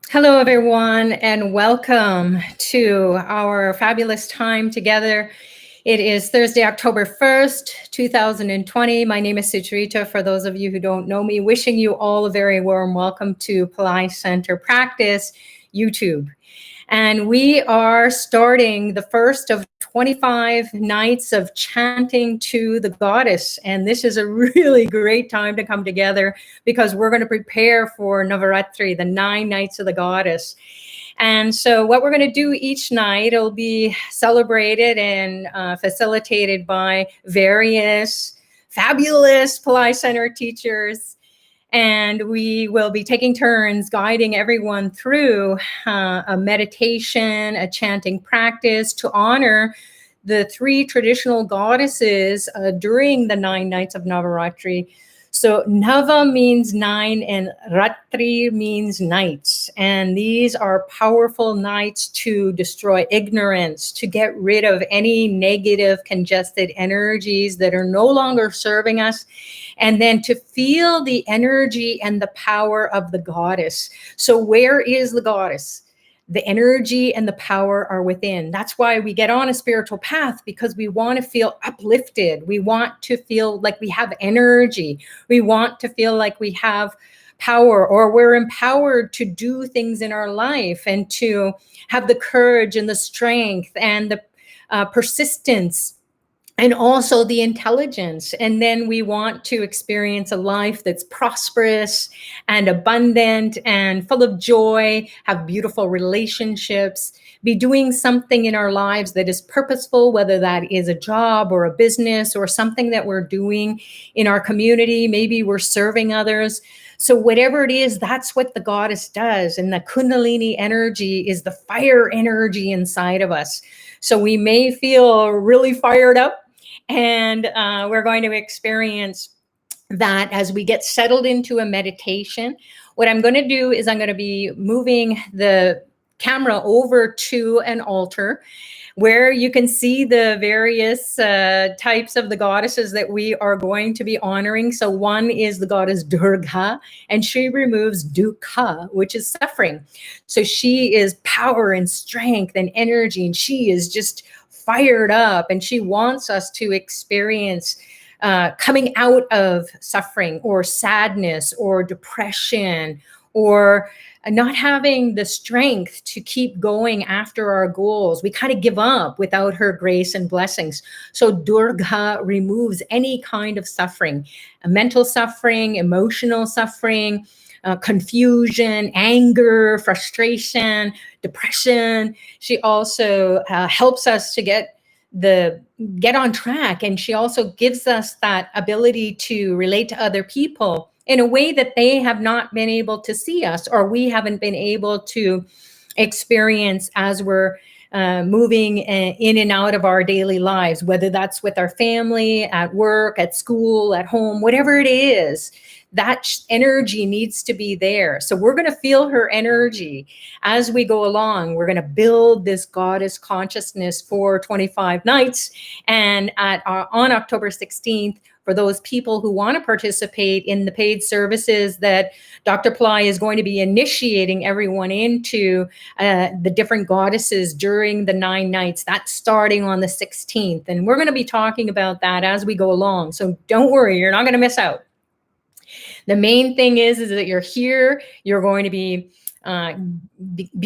Hello, everyone, and welcome to our fabulous time together. It is Thursday, October 1st, 2020. My name is Sucharita. For those of you who don't know me, wishing you all a very warm welcome to Pillai Center Practice YouTube. And we are starting the first of 25 nights of chanting to the goddess. And this is a really great time to come together because we're going to prepare for Navaratri, the 9 nights of the goddess. And so what we're going to do each night, it'll be celebrated and facilitated by various fabulous Pillai Center teachers, and we will be taking turns guiding everyone through a meditation, a chanting practice to honor the 3 traditional goddesses during the 9 nights of Navaratri. So Nava means 9 and Ratri means nights. And these are powerful nights to destroy ignorance, to get rid of any negative congested energies that are no longer serving us, and then to feel the energy and the power of the goddess. So where is the goddess? The energy and the power are within. That's why we get on a spiritual path, because we want to feel uplifted. We want to feel like we have energy. We want to feel like we have power, or we're empowered to do things in our life and to have the courage and the strength and the persistence and also the intelligence. And then we want to experience a life that's prosperous and abundant and full of joy, have beautiful relationships, be doing something in our lives that is purposeful, whether that is a job or a business or something that we're doing in our community. Maybe we're serving others. So whatever it is, that's what the goddess does. And the Kundalini energy is the fire energy inside of us. So we may feel really fired up, and we're going to experience that as we get settled into a meditation. What I'm going to do is I'm going to be moving the camera over to an altar where you can see the various types of the goddesses that we are going to be honoring. So one is the goddess Durga, and she removes dukkha, which is suffering. So she is power and strength and energy, and she is just fired up, and she wants us to experience coming out of suffering or sadness or depression or not having the strength to keep going after our goals. We kind of give up without her grace and blessings. So Durga removes any kind of suffering, mental suffering, emotional suffering, confusion, anger, frustration, depression. She also helps us to get on track, and she also gives us that ability to relate to other people in a way that they have not been able to see us, or we haven't been able to experience as we're moving in and out of our daily lives, whether that's with our family, at work, at school, at home, whatever it is. That energy needs to be there. So we're going to feel her energy as we go along. We're going to build this goddess consciousness for 25 nights. And on October 16th, for those people who want to participate in the paid services that Dr. Pillai is going to be initiating everyone into the different goddesses during the 9 nights. That's starting on the 16th. And we're going to be talking about that as we go along. So don't worry, you're not going to miss out. The main thing is that you're here. You're going to be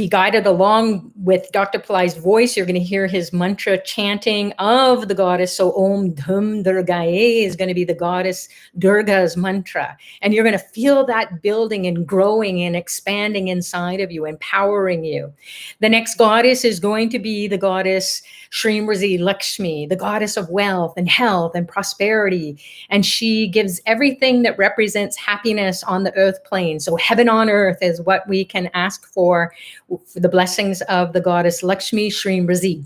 guided along with Dr. Pillai's voice. You're going to hear his mantra chanting of the goddess. So Om Dhum Durgaye is going to be the goddess Durga's mantra. And you're going to feel that building and growing and expanding inside of you, empowering you. The next goddess is going to be the goddess Shrimrati Lakshmi, the goddess of wealth and health and prosperity. And she gives everything that represents happiness on the earth plane. So heaven on earth is what we can ask for the blessings of the goddess Lakshmi Shrimrati.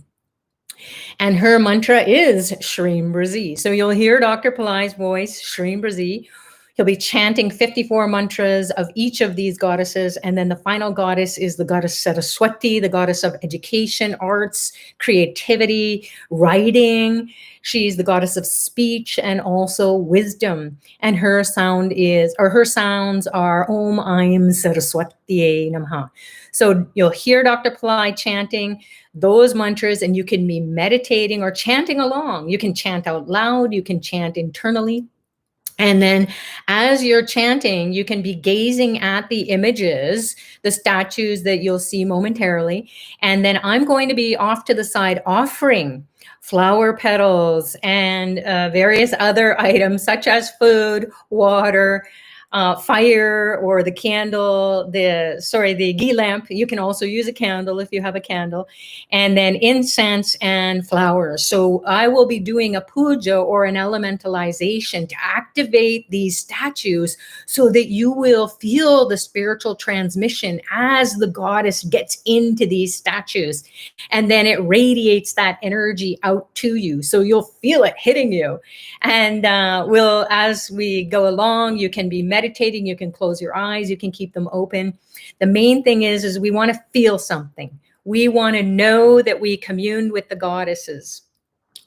And her mantra is Shrimrati. So you'll hear Dr. Pillai's voice, Shrimrati. He'll be chanting 54 mantras of each of these goddesses. And then the final goddess is the goddess Saraswati, the goddess of education, arts, creativity, writing. She's the goddess of speech and also wisdom. And her sounds are Om Aim Saraswati Namaha. So you'll hear Dr. Pillai chanting those mantras, and you can be meditating or chanting along. You can chant out loud, you can chant internally. And then as you're chanting, you can be gazing at the images, the statues that you'll see momentarily. And then I'm going to be off to the side offering flower petals and various other items such as food, water, fire, or the candle, the ghee lamp. You can also use a candle if you have a candle, and then incense and flowers. So I will be doing a puja or an elementalization to activate these statues so that you will feel the spiritual transmission as the goddess gets into these statues. And then it radiates that energy out to you. So you'll feel it hitting you. And as we go along, you can be meditating, you can close your eyes, you can keep them open. The main thing is we want to feel something. We want to know that we communed with the goddesses.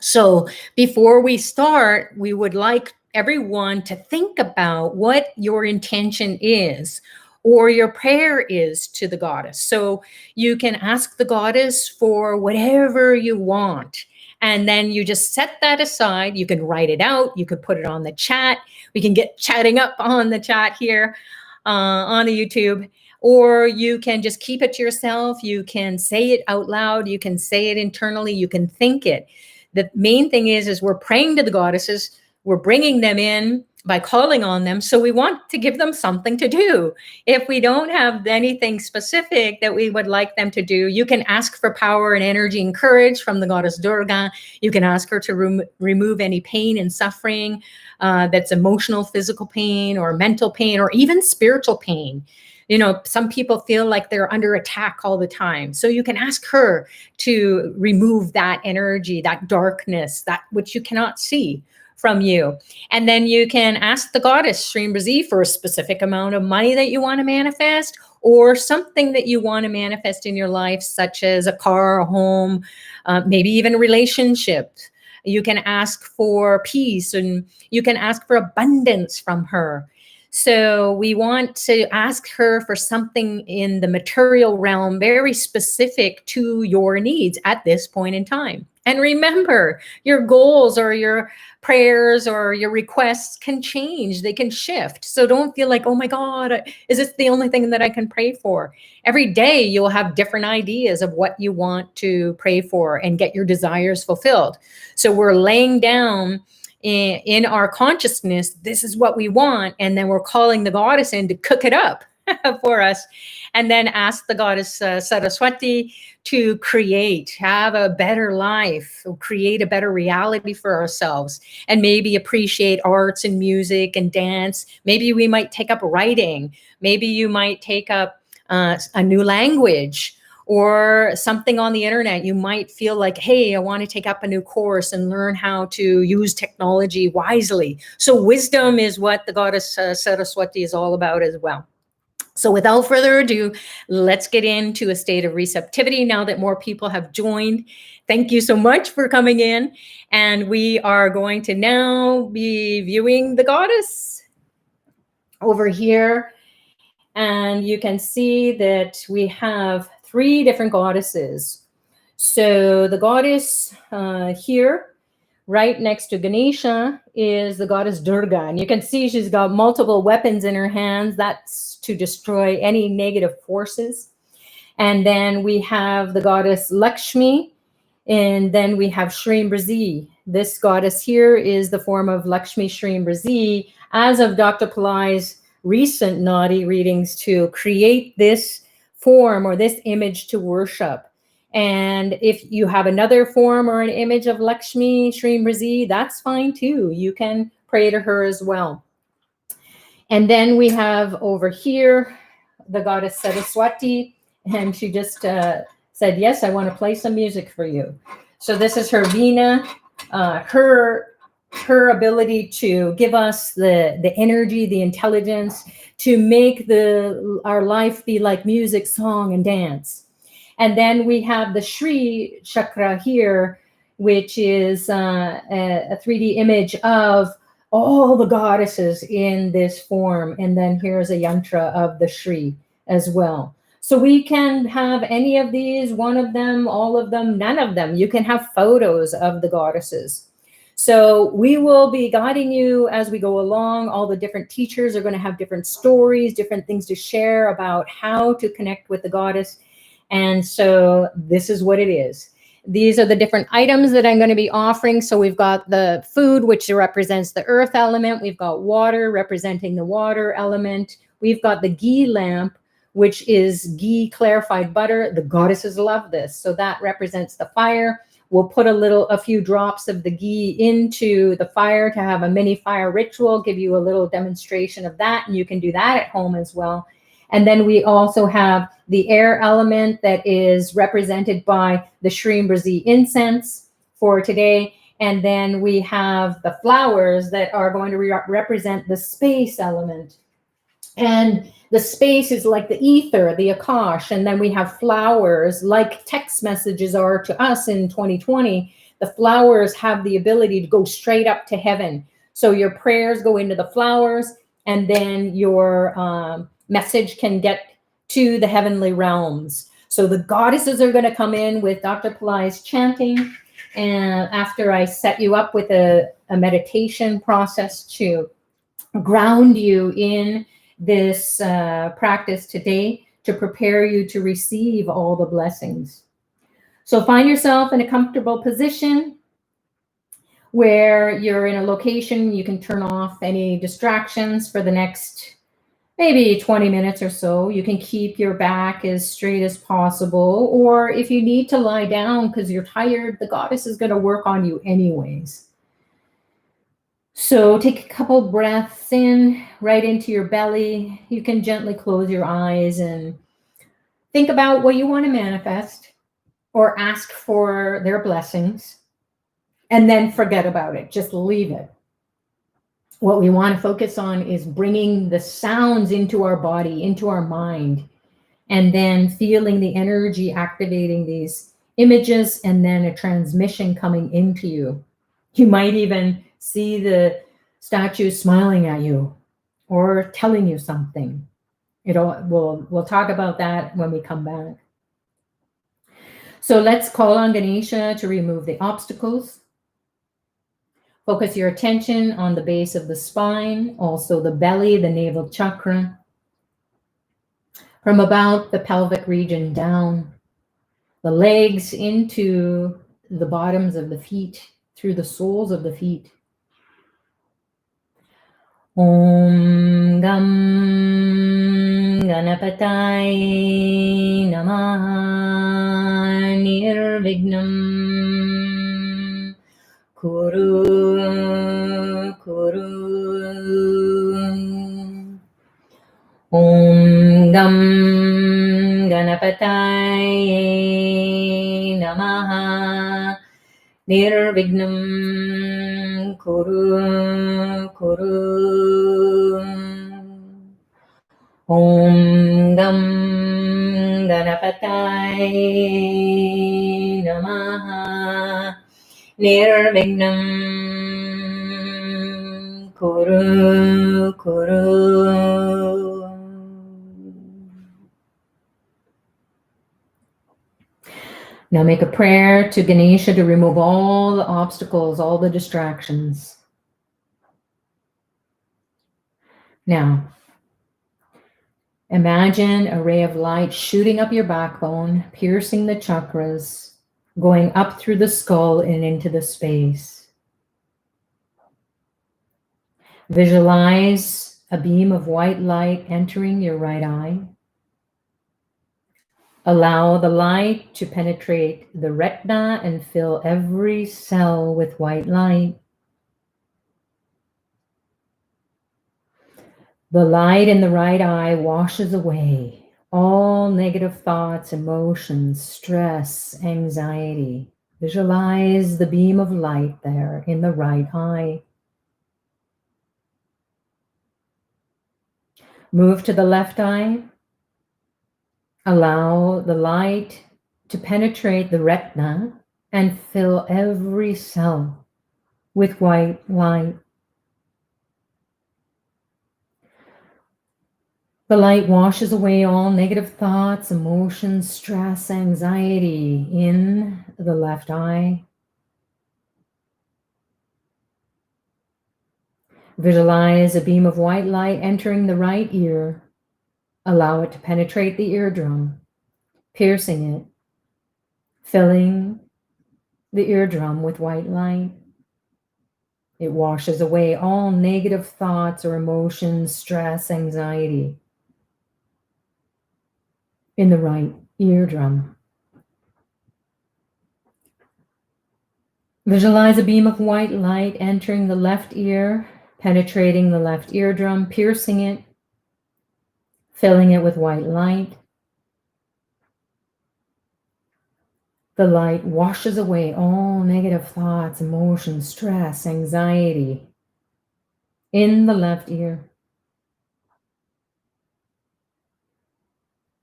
So before we start, we would like everyone to think about what your intention is or your prayer is to the goddess. So you can ask the goddess for whatever you want. And then you just set that aside. You can write it out. You could put it on the chat. We can get chatting up on the chat here on the YouTube. Or you can just keep it to yourself. You can say it out loud. You can say it internally. You can think it. The main thing is we're praying to the goddesses. We're bringing them in by calling on them. So we want to give them something to do. If we don't have anything specific that we would like them to do, you can ask for power and energy and courage from the goddess Durga. You can ask her to remove any pain and suffering that's emotional, physical pain, or mental pain, or even spiritual pain. You know, some people feel like they're under attack all the time. So you can ask her to remove that energy, that darkness, that which you cannot see from you. And then you can ask the goddess Shrimbrazi for a specific amount of money that you want to manifest, or something that you want to manifest in your life, such as a car, a home, maybe even a relationship. You can ask for peace, and you can ask for abundance from her. So we want to ask her for something in the material realm, very specific to your needs at this point in time. And remember, your goals or your prayers or your requests can change. They can shift. So don't feel like, oh my God, is this the only thing that I can pray for? Every day you'll have different ideas of what you want to pray for and get your desires fulfilled. So we're laying down in our consciousness, this is what we want. And then we're calling the goddess in to cook it up for us. And then ask the goddess Saraswati to have a better life, create a better reality for ourselves, and maybe appreciate arts and music and dance. Maybe we might take up writing. Maybe you might take up a new language or something on the internet. You might feel like, hey, I want to take up a new course and learn how to use technology wisely. So wisdom is what the goddess Saraswati is all about as well. So without further ado, let's get into a state of receptivity now that more people have joined. Thank you so much for coming in. And we are going to now be viewing the goddess over here. And you can see that we have 3 different goddesses. So the goddess here, right next to Ganesha, is the goddess Durga. And you can see she's got multiple weapons in her hands. That's to destroy any negative forces. And then we have the goddess Lakshmi. And then we have Shrimbrazi. This goddess here is the form of Lakshmi Shrimbrazi. As of Dr. Pillai's recent Nadi readings, to create this form or this image to worship. And if you have another form or an image of Lakshmi Shrimbrazi, that's fine too. You can pray to her as well. And then we have over here the goddess Saraswati, and she just said, yes, I want to play some music for you. So this is her Veena. Her her ability to give us the energy, the intelligence to make our life be like music, song, and dance. And then we have the Shri chakra here, which is a 3D image of all the goddesses in this form. And then here's a yantra of the Shri as well. So we can have any of these, one of them, all of them, none of them. You can have photos of the goddesses. So we will be guiding you as we go along. All the different teachers are going to have different stories, different things to share about how to connect with the goddess. And so this is what it is. These are the different items that I'm going to be offering. So we've got the food, which represents the earth element. We've got water representing the water element. We've got the ghee lamp, which is ghee clarified butter. The goddesses love this. So that represents the fire. We'll put a few drops of the ghee into the fire to have a mini fire ritual, give you a little demonstration of that. And you can do that at home as well. And then we also have the air element that is represented by the Shrimbrazi incense for today. And then we have the flowers that are going to represent the space element. And the space is like the ether, the Akash. And then we have flowers like text messages are to us in 2020. The flowers have the ability to go straight up to heaven. So your prayers go into the flowers, and then your message can get to the heavenly realms. So the goddesses are going to come in with Dr. Pillai's chanting. And after I set you up with a meditation process to ground you in this practice today to prepare you to receive all the blessings. So find yourself in a comfortable position where you're in a location you can turn off any distractions for the next maybe 20 minutes or so. You can keep your back as straight as possible, or if you need to lie down because you're tired, the goddess is going to work on you anyways. So take a couple breaths in, right into your belly. You can gently close your eyes and think about what you want to manifest or ask for their blessings, and then forget about it. Just leave it. What we want to focus on is bringing the sounds into our body, into our mind, and then feeling the energy activating these images, and then a transmission coming into you. You might even see the statue smiling at you or telling you something. We'll talk about that when we come back. So let's call on Ganesha to remove the obstacles. Focus your attention on the base of the spine, also the belly, the navel chakra. From about the pelvic region down, the legs into the bottoms of the feet, through the soles of the feet. Om Gam Ganapataye Namaha Nirvignam Kuru Kuru. Om Gam Ganapataye Namaha Nirvignam Kuru Kuru. Om Gam Ganapataye Namaha Nirvignam Kuru Kuru. Now make a prayer to Ganesha to remove all the obstacles, all the distractions. Now, imagine a ray of light shooting up your backbone, piercing the chakras, going up through the skull and into the space. Visualize a beam of white light entering your right eye. Allow the light to penetrate the retina and fill every cell with white light. The light in the right eye washes away all negative thoughts, emotions, stress, anxiety. Visualize the beam of light there in the right eye. Move to the left eye. Allow the light to penetrate the retina and fill every cell with white light. The light washes away all negative thoughts, emotions, stress, anxiety in the left eye. Visualize a beam of white light entering the right ear. Allow it to penetrate the eardrum, piercing it, filling the eardrum with white light. It washes away all negative thoughts or emotions, stress, anxiety in the right eardrum. Visualize a beam of white light entering the left ear, penetrating the left eardrum, piercing it, filling it with white light. The light washes away all negative thoughts, emotions, stress, anxiety in the left ear.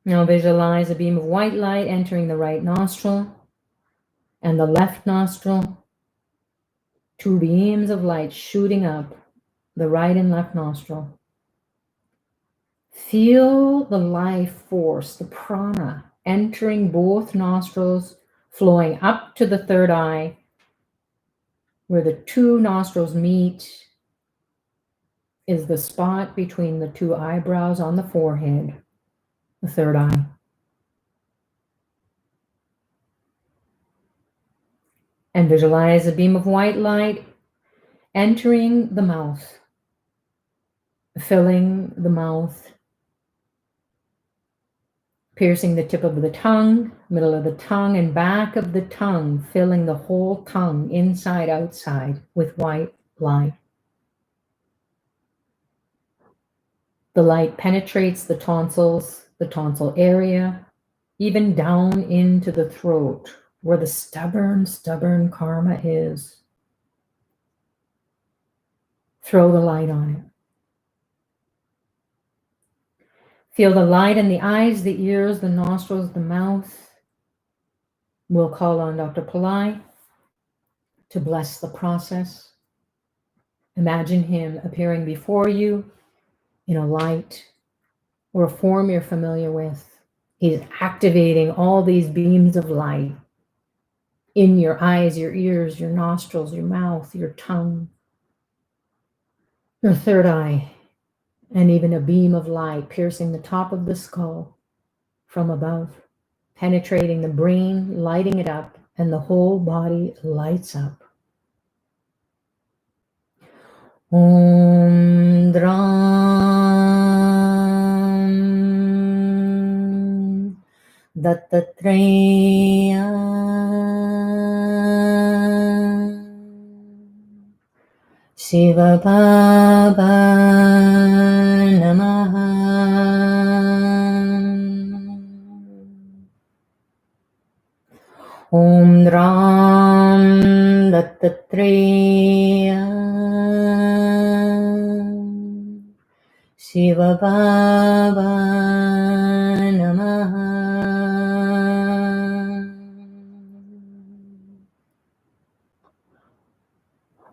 Now visualize a beam of white light entering the right nostril and the left nostril. Two beams of light shooting up the right and left nostril. Feel the life force, the prana, entering both nostrils, flowing up to the third eye, where the two nostrils meet is the spot between the two eyebrows on the forehead, the third eye. And visualize a beam of white light entering the mouth, filling the mouth, piercing the tip of the tongue, middle of the tongue, and back of the tongue, filling the whole tongue, inside, outside, with white light. The light penetrates the tonsils, the tonsil area, even down into the throat, where the stubborn karma is. Throw the light on it. Feel the light in the eyes, the ears, the nostrils, the mouth. We'll call on Dr. Pillai to bless the process. Imagine him appearing before you in a light or a form you're familiar with. He's activating all these beams of light in your eyes, your ears, your nostrils, your mouth, your tongue, your third eye, and even a beam of light piercing the top of the skull from above, penetrating the brain, lighting it up, and the whole body lights up. Om Dram Dattatreya Shiva Baba Namaha. Om Dram Dattatreya Shiva Baba Namaha.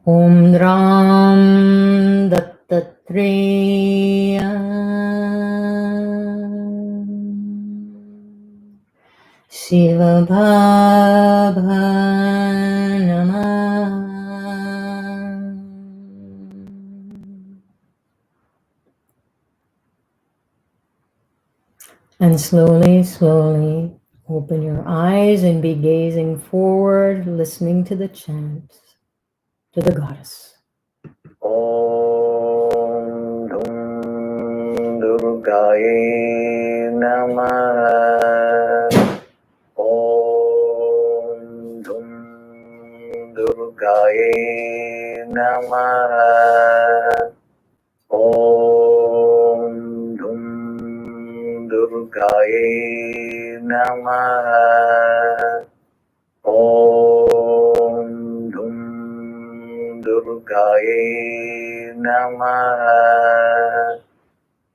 Om Ram Dattatreya Shiva Baba Namaha. And slowly, slowly open your eyes and be gazing forward, listening to the chant, to the goddess. Om Dum Durgaye Namaha. Om Dum Durgaye Namaha. Om Dum Durgaye Namaha. Om Dum Durgaye Namaha.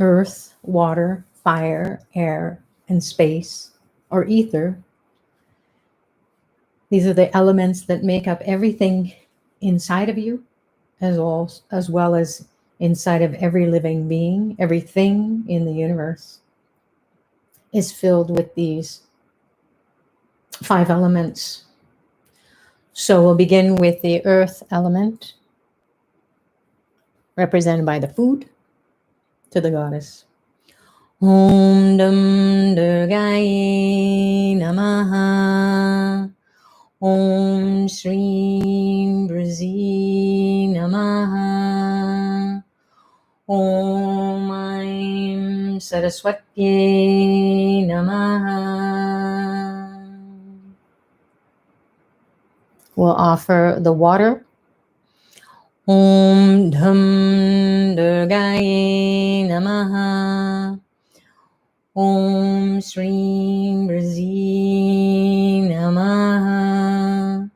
earth, water, fire, air, and space, or ether. These are the elements that make up everything inside of you, as well as inside of every living being. Everything in the universe is filled with these 5 elements. So we'll begin with the earth element, represented by the food, to the goddess. Om Dam Durgaye Namaha. Om Shri Brazi Namaha. Om Aim Saraswati Namaha. We'll offer the water. Om Dham Durgaye Namaha. Om Shri Brazi Namaha.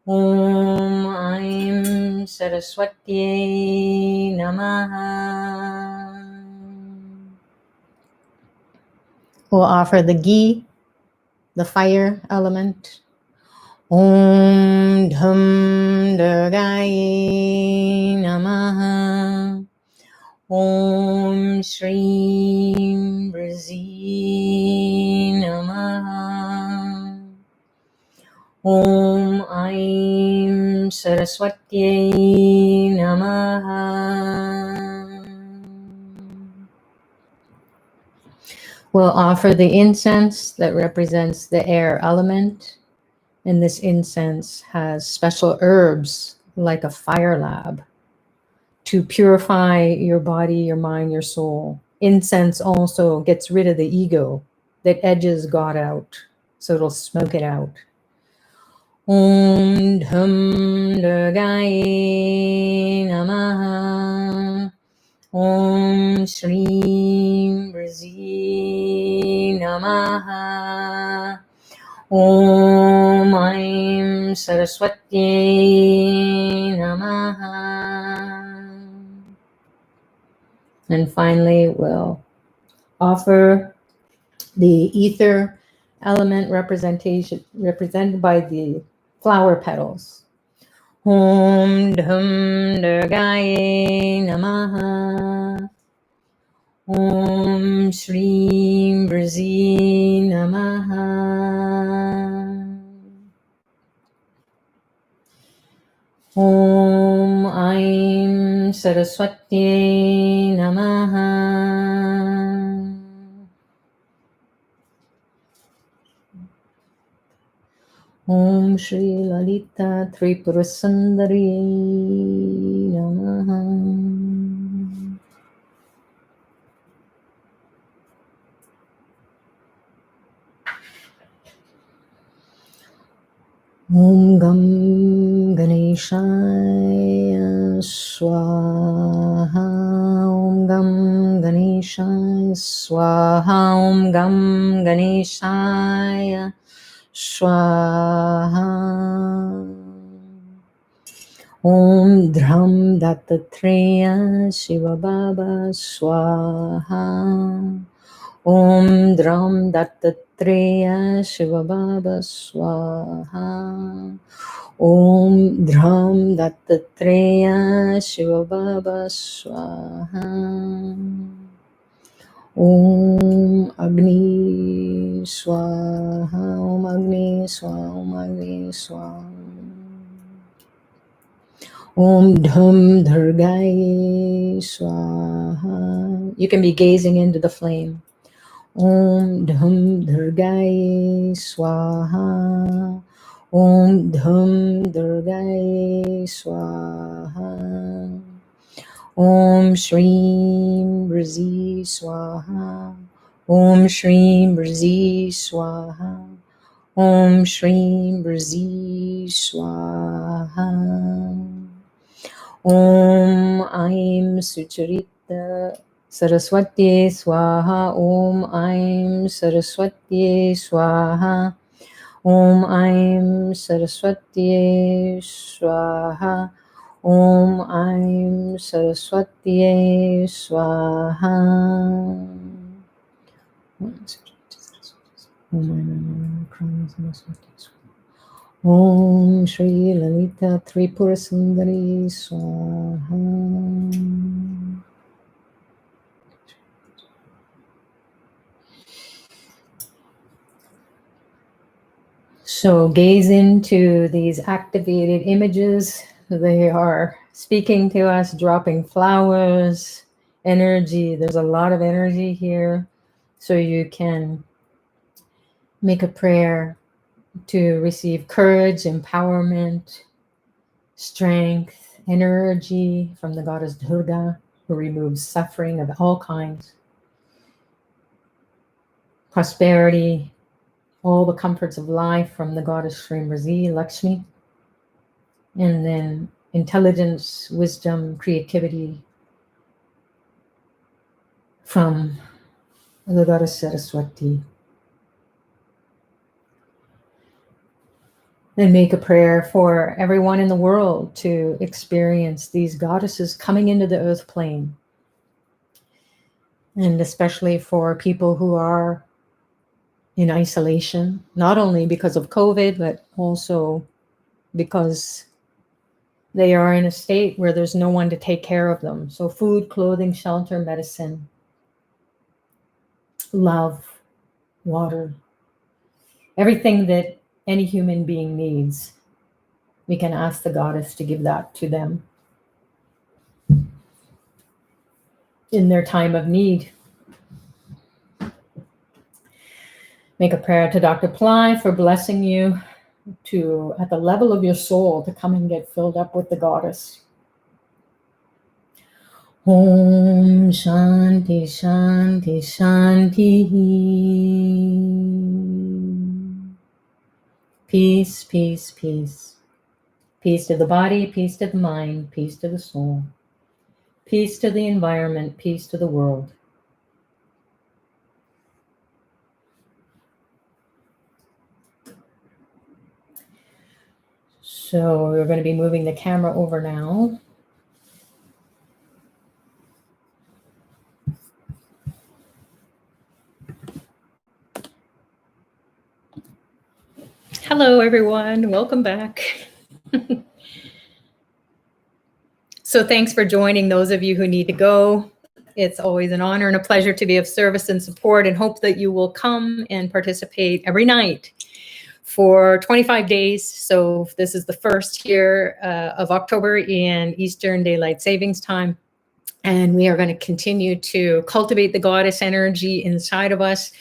Om Aim Saraswati Namaha. We'll offer the ghee, the fire element. Om Dham Durgaye Namaha. Om Shri Brazi Namaha. Om Aim Saraswati Namaha. We'll offer the incense that represents the air element. And this incense has special herbs like a fire lab to purify your body, your mind, your soul. Incense also gets rid of the ego that edges God out, so it'll smoke it out. Om Dham Durgaye Namaha. Om Shri Brazi Namaha. Om Aim Saraswati Namaha. And finally, we'll offer the ether element represented by the flower petals. Om Dham Durgaye Namaha. Om Shri Brazi Namaha. Om Aim Saraswati Namaha. Om Shri Lalita Tripura Sundari Namaha. Om Gam Ganeshaya Swaha. Om Gam Ganeshaya Swaha. Om Gam Ganeshaya Swaha. Om Dhram Dattatreya Shiva Baba Swaha. Om Dhram Dattatreya Shiva Baba Swaha. Om Dhram Dattatreya Shiva Baba Swaha. Om Agni Swaha. Om Agni Swaha. Om Agni Swaha. Om Dham Durgaye Swaha. You can be gazing into the flame. Om Dham Durgaye Swaha. Om Dham Durgaye Swaha. Om Shri Brazi Swaha. Om Shri Brazi Swaha. Om Shri Brazi Swaha. Om Aim Sucharita Saraswati Swaha. Om Aim Saraswati Swaha. Om Aim Saraswati Swaha. Om Aim Saraswatiye Swaha. Om Shri Lalita Tripura Sundari Swaha. So gaze into these activated images. They are speaking to us, dropping flowers, energy. There's a lot of energy here. So you can make a prayer to receive courage, empowerment, strength, energy from the goddess Durga, who removes suffering of all kinds, prosperity, all the comforts of life from the goddess Srimati Lakshmi, and then intelligence, wisdom, creativity from the goddess Saraswati. And make a prayer for everyone in the world to experience these goddesses coming into the earth plane. And especially for people who are in isolation, not only because of COVID, but also because they are in a state where there's no one to take care of them. So food, clothing, shelter, medicine, love, water, everything that any human being needs, we can ask the goddess to give that to them in their time of need. Make a prayer to Dr. Pillai for blessing you to, at the level of your soul, to come and get filled up with the goddess. Om Shanti Shanti Shanti. Peace, peace, peace. Peace to the body, peace to the mind, peace to the soul. Peace to the environment, peace to the world. So we're going to be moving the camera over now. Hello, everyone. Welcome back. So thanks for joining those of you who need to go. It's always an honor and a pleasure to be of service and support, and hope that you will come and participate every night for 25 days. So this is the first here of October in Eastern Daylight Savings Time. And we are going to continue to cultivate the goddess energy inside of us,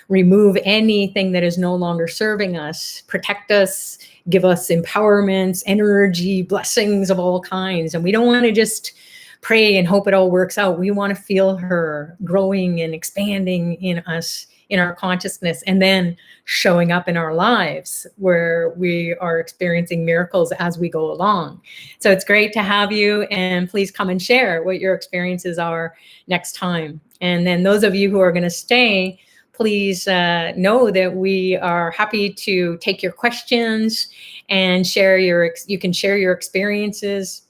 remove anything that is no longer serving us, protect us, give us empowerments, energy, blessings of all kinds. And we don't want to just pray and hope it all works out. We want to feel her growing and expanding in us, in our consciousness, and then showing up in our lives where we are experiencing miracles as we go along. So it's great to have you, and please come and share what your experiences are next time. And then those of you who are going to stay, please know that we are happy to take your questions and share you can share your experiences.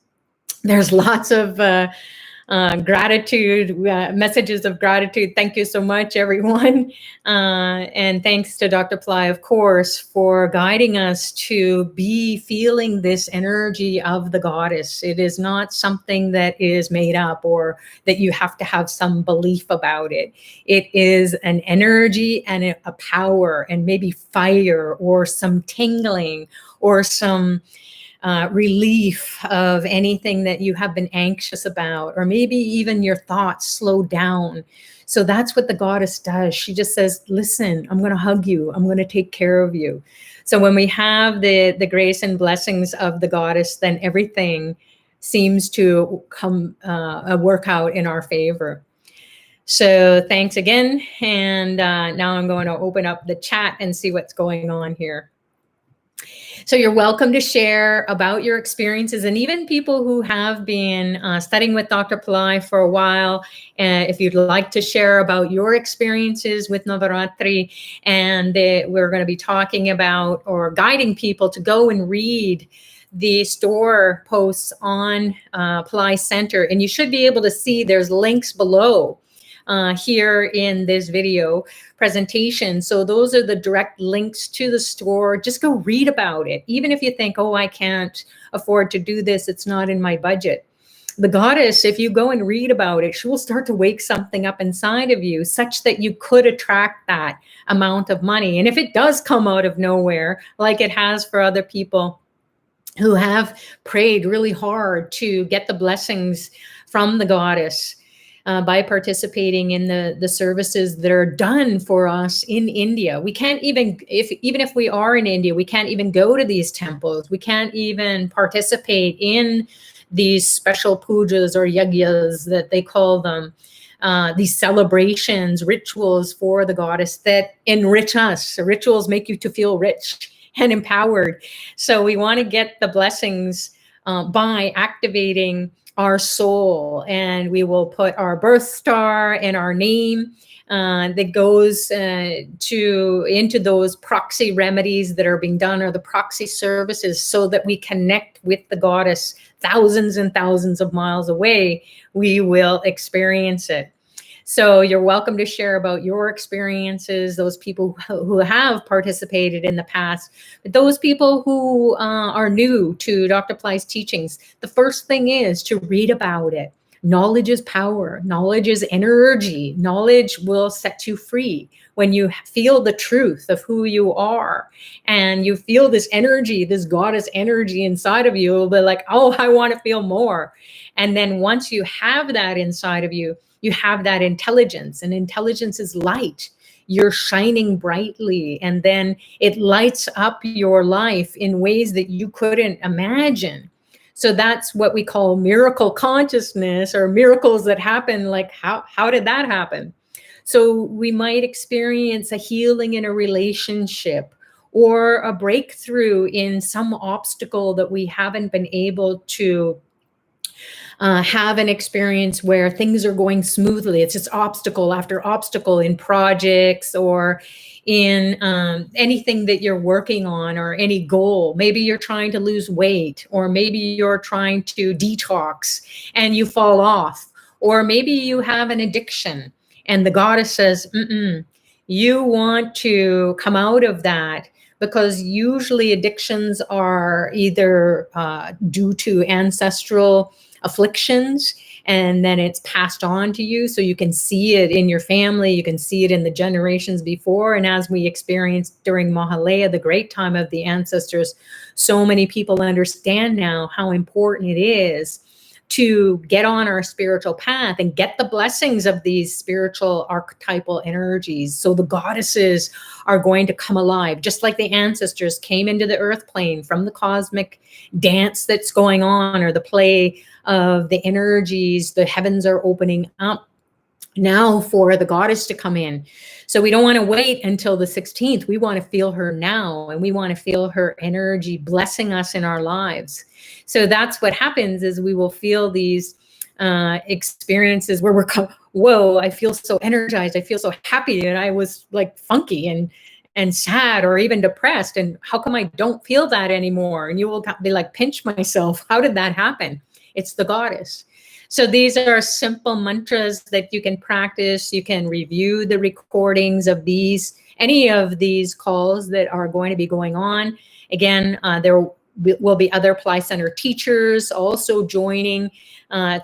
There's lots of gratitude, messages of gratitude. Thank you so much, everyone. And thanks to Dr. Pillai, of course, for guiding us to be feeling this energy of the goddess. It is not something that is made up or that you have to have some belief about it. It is an energy and a power, and maybe fire or some tingling or some relief of anything that you have been anxious about, or maybe even your thoughts slow down. So that's what the goddess does. She just says, listen, I'm going to hug you. I'm going to take care of you. So when we have the grace and blessings of the goddess, then everything seems to come work out in our favor. So thanks again. And now I'm going to open up the chat and see what's going on here. So you're welcome to share about your experiences, and even people who have been studying with Dr. Pillai for a while, if you'd like to share about your experiences with Navaratri, and we're going to be talking about or guiding people to go and read the store posts on Pillai Center, and you should be able to see there's links below here in this video presentation. So those are the direct links to the store. Just go read about it. Even if you think, oh, I can't afford to do this, it's not in my budget. The goddess, if you go and read about it, she will start to wake something up inside of you such that you could attract that amount of money. And if it does come out of nowhere, like it has for other people who have prayed really hard to get the blessings from the goddess, by participating in the services that are done for us in India. We can't even, even if we are in India, we can't even go to these temples. We can't even participate in these special pujas or yajnas that they call them, these celebrations, rituals for the goddess that enrich us. The rituals make you to feel rich and empowered. So we want to get the blessings by activating our soul, and we will put our birth star and our name that goes into those proxy remedies that are being done, or the proxy services, so that we connect with the goddess thousands and thousands of miles away. We will experience it. So you're welcome to share about your experiences, those people who have participated in the past. But those people who are new to Dr. Pillai's teachings, the first thing is to read about it. Knowledge is power. Knowledge is energy. Knowledge will set you free. When you feel the truth of who you are and you feel this energy, this goddess energy inside of you, you'll be like, oh, I want to feel more. And then once you have that inside of you, you have that intelligence, and intelligence is light. You're shining brightly, and then it lights up your life in ways that you couldn't imagine. So that's what we call miracle consciousness, or miracles that happen. Like, how did that happen? So we might experience a healing in a relationship, or a breakthrough in some obstacle that we haven't been able to have an experience where things are going smoothly. It's just obstacle after obstacle in projects or in anything that you're working on, or any goal. Maybe you're trying to lose weight, or maybe you're trying to detox and you fall off, or maybe you have an addiction and the goddess says, you want to come out of that. Because usually addictions are either due to ancestral afflictions, and then it's passed on to you. So you can see it in your family, you can see it in the generations before. And as we experienced during Mahalaya, the great time of the ancestors, so many people understand now how important it is to get on our spiritual path and get the blessings of these spiritual archetypal energies. So the goddesses are going to come alive, just like the ancestors came into the earth plane from the cosmic dance that's going on, or the play of the energies. The heavens are opening up now for the goddess to come in. So we don't want to wait until the 16th. We want to feel her now, and we want to feel her energy blessing us in our lives. So that's what happens, is we will feel these experiences where we're, whoa, I feel so energized. I feel so happy. And I was like funky and sad, or even depressed. And how come I don't feel that anymore? And you will be like, pinch myself. How did that happen? It's the goddess. So these are simple mantras that you can practice. You can review the recordings of any of these calls that are going to be going on. Again, there will be other Pillai Center teachers also joining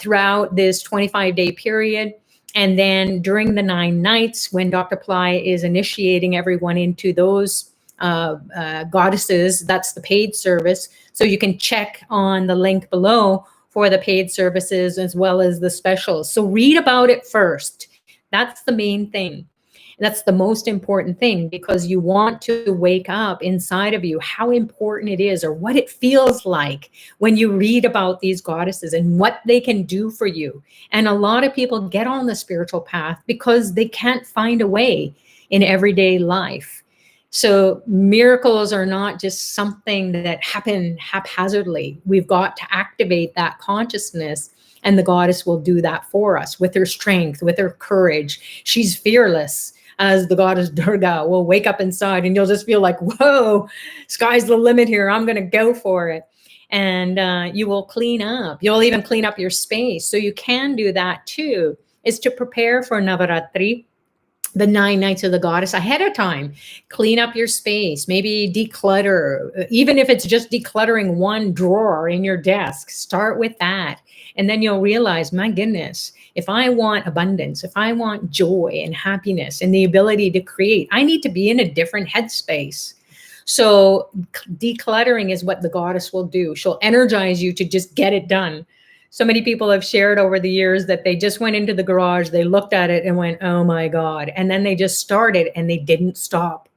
throughout this 25-day period. And then during the 9 nights, when Dr. Pillai is initiating everyone into those goddesses, that's the paid service. So you can check on the link below for the paid services as well as the specials. So read about it first. That's the main thing. That's the most important thing, because you want to wake up inside of you how important it is, or what it feels like when you read about these goddesses and what they can do for you. And a lot of people get on the spiritual path because they can't find a way in everyday life. So miracles are not just something that happen haphazardly. We've got to activate that consciousness, and the goddess will do that for us with her strength, with her courage. She's fearless, as the goddess Durga will wake up inside, and you'll just feel like, whoa, sky's the limit here. I'm going to go for it. and you will clean up. You'll even clean up your space. So you can do that too, is to prepare for Navaratri, the 9 nights of the goddess, ahead of time. Clean up your space, maybe declutter, even if it's just decluttering one drawer in your desk. Start with that. And then you'll realize, my goodness, if I want abundance, if I want joy and happiness and the ability to create, I need to be in a different headspace. So decluttering is what the goddess will do. She'll energize you to just get it done. So many people have shared over the years that they just went into the garage, they looked at it and went, oh my God. And then they just started and they didn't stop.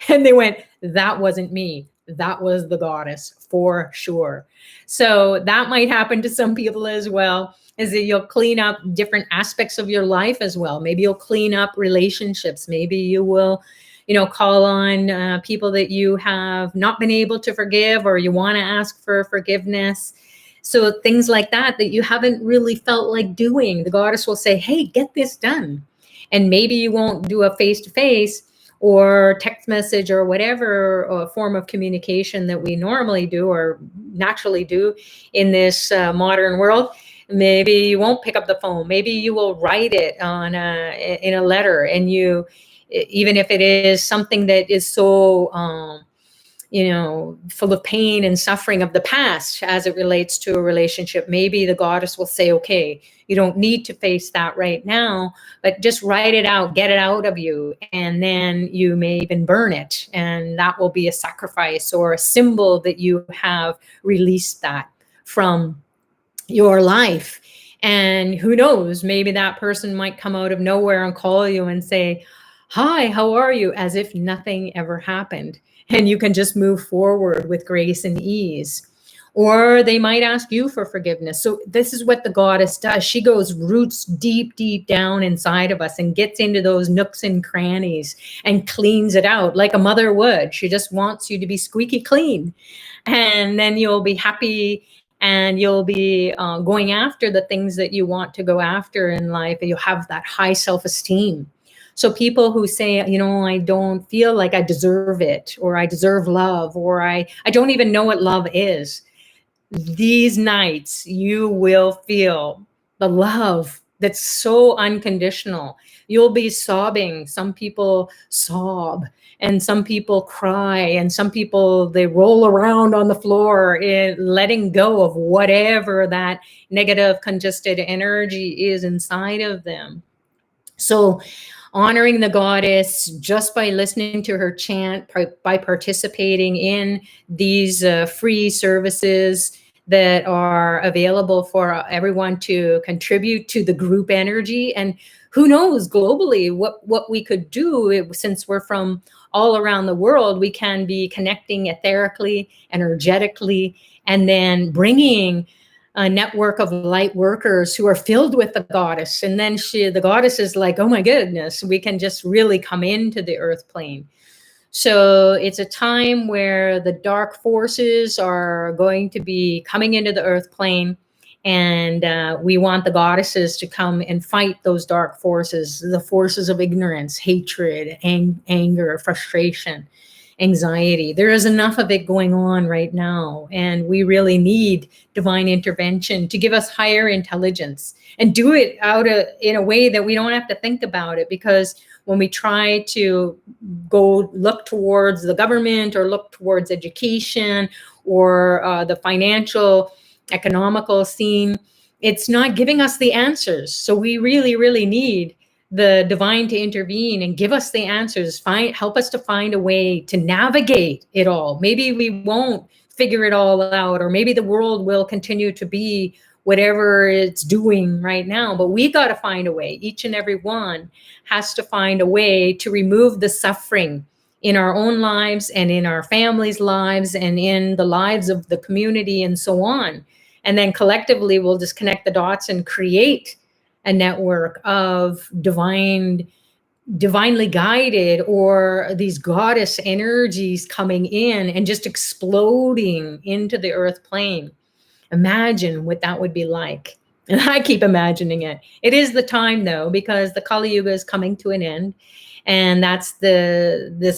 And they went, that wasn't me. That was the goddess for sure. So that might happen to some people as well, is that you'll clean up different aspects of your life as well. Maybe you'll clean up relationships. Maybe you will, call on people that you have not been able to forgive, or you want to ask for forgiveness. So things like that you haven't really felt like doing, the goddess will say, hey, get this done. And maybe you won't do a face-to-face or text message or whatever form of communication that we normally do or naturally do in this modern world. Maybe you won't pick up the phone. Maybe you will write it in a letter, and you, even if it is something that is so full of pain and suffering of the past as it relates to a relationship, maybe the goddess will say, okay, you don't need to face that right now, but just write it out, get it out of you. And then you may even burn it. And that will be a sacrifice or a symbol that you have released that from your life. And who knows, maybe that person might come out of nowhere and call you and say, hi, how are you? As if nothing ever happened. And you can just move forward with grace and ease. Or they might ask you for forgiveness. So this is what the goddess does. She goes roots deep, deep down inside of us and gets into those nooks and crannies and cleans it out like a mother would. She just wants you to be squeaky clean. And then you'll be happy, and you'll be going after the things that you want to go after in life. And you'll have that high self-esteem. So people who say, I don't feel like I deserve it, or I deserve love, or I don't even know what love is. These nights, you will feel the love that's so unconditional. You'll be sobbing. Some people sob, and some people cry, and some people, they roll around on the floor letting go of whatever that negative congested energy is inside of them. So honoring the goddess just by listening to her chant, by participating in these free services that are available for everyone to contribute to the group energy. And who knows, globally, what we could do, since we're from all around the world, we can be connecting etherically, energetically, and then bringing a network of light workers who are filled with the goddess. And then the goddess is like, oh my goodness, we can just really come into the earth plane. So it's a time where the dark forces are going to be coming into the earth plane. And we want the goddesses to come and fight those dark forces, the forces of ignorance, hatred, anger, frustration, anxiety. There is enough of it going on right now, and we really need divine intervention to give us higher intelligence and do it in a way that we don't have to think about it. Because when we try to go look towards the government, or look towards education, or the financial, economical scene, it's not giving us the answers. So we really, really need the divine to intervene and give us the answers, help us to find a way to navigate it all. Maybe we won't figure it all out, or maybe the world will continue to be whatever it's doing right now, but we got to find a way. Each and every one has to find a way to remove the suffering in our own lives, and in our families' lives, and in the lives of the community, and so on. And then collectively, we'll just connect the dots and create a network of divinely guided, or these goddess energies coming in and just exploding into the earth plane. Imagine what that would be like. And I keep imagining it. It is the time, though, because the Kali Yuga is coming to an end. And this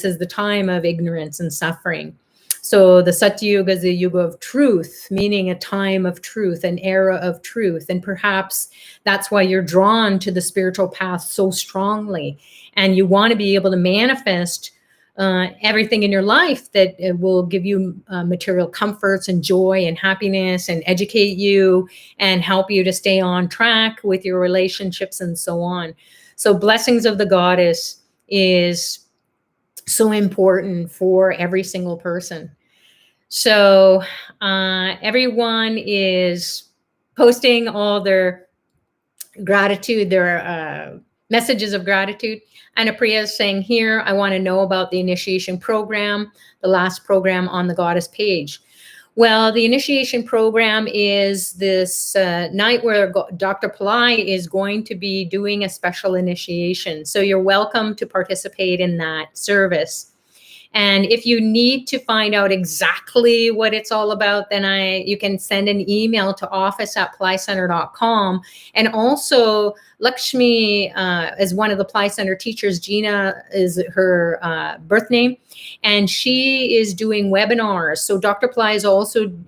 is the time of ignorance and suffering. So the Satya Yuga is the Yuga of truth, meaning a time of truth, an era of truth. And perhaps that's why you're drawn to the spiritual path so strongly. And you want to be able to manifest everything in your life that will give you material comforts and joy and happiness and educate you and help you to stay on track with your relationships and so on. So blessings of the goddess is so important for every single person. So everyone is posting all their gratitude, their messages of gratitude. And Apriya is saying here, I want to know about the initiation program, the last program on the goddess page. Well, the initiation program is this night where Dr. Pillai is going to be doing a special initiation. So you're welcome to participate in that service. And if you need to find out exactly what it's all about, then you can send an email to office@PillaiCenter.com. And also, Lakshmi is one of the Pillai Center teachers. Gina is her birth name. And she is doing webinars. So Dr. Pillai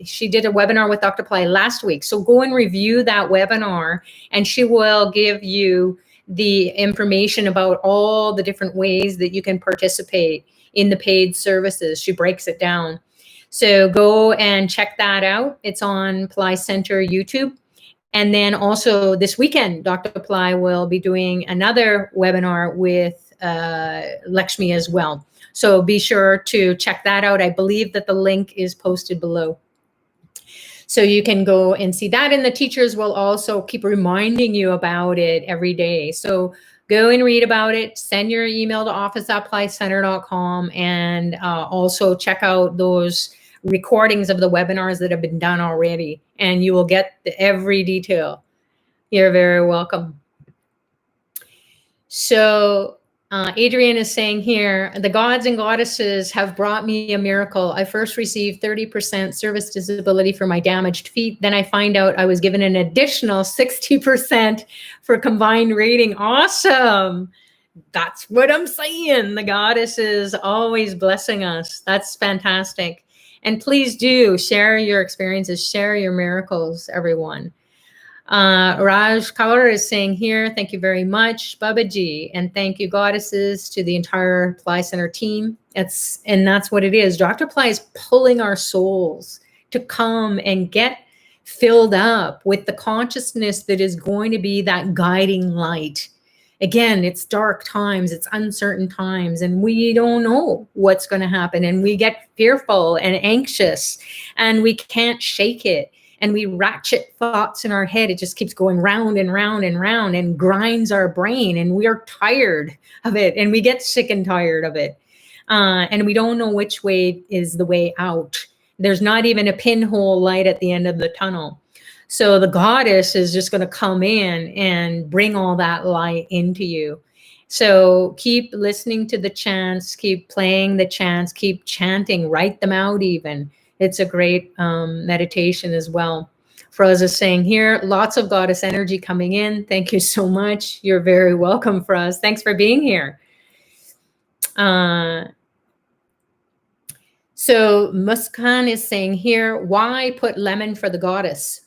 she did a webinar with Dr. Pillai last week. So go and review that webinar, and she will give you the information about all the different ways that you can participate in the paid services. She breaks it down. So go and check that out. It's on Pillai Center YouTube. And then also this weekend, Dr. Pillai will be doing another webinar with Lakshmi as well. So be sure to check that out. I believe that the link is posted below. So you can go and see that. And the teachers will also keep reminding you about it every day. So go and read about it. Send your email to office@PillaiCenter.com, and also check out those recordings of the webinars that have been done already, and you will get every detail. You're very welcome. So Adrian is saying here, the gods and goddesses have brought me a miracle. I first received 30% service disability for my damaged feet. Then I find out I was given an additional 60% for combined rating. Awesome. That's what I'm saying. The goddess is always blessing us. That's fantastic. And please do share your experiences, share your miracles, everyone. Raj Kaur is saying here, thank you very much, Babaji, and thank you, goddesses, to the entire Pillai Center team. And that's what it is. Dr. Pillai is pulling our souls to come and get filled up with the consciousness that is going to be that guiding light. Again, it's dark times, it's uncertain times, and we don't know what's going to happen, and we get fearful and anxious, and we can't shake it. And we ratchet thoughts in our head. It just keeps going round and round and round and grinds our brain. And we are tired of it. And we get sick and tired of it. And we don't know which way is the way out. There's not even a pinhole light at the end of the tunnel. So the goddess is just going to come in and bring all that light into you. So keep listening to the chants, keep playing the chants, keep chanting, write them out even. It's a great meditation as well. Froz is saying here, lots of goddess energy coming in. Thank you so much. You're very welcome, Froz. Thanks for being here. So Muskan is saying here, why put lemon for the goddess?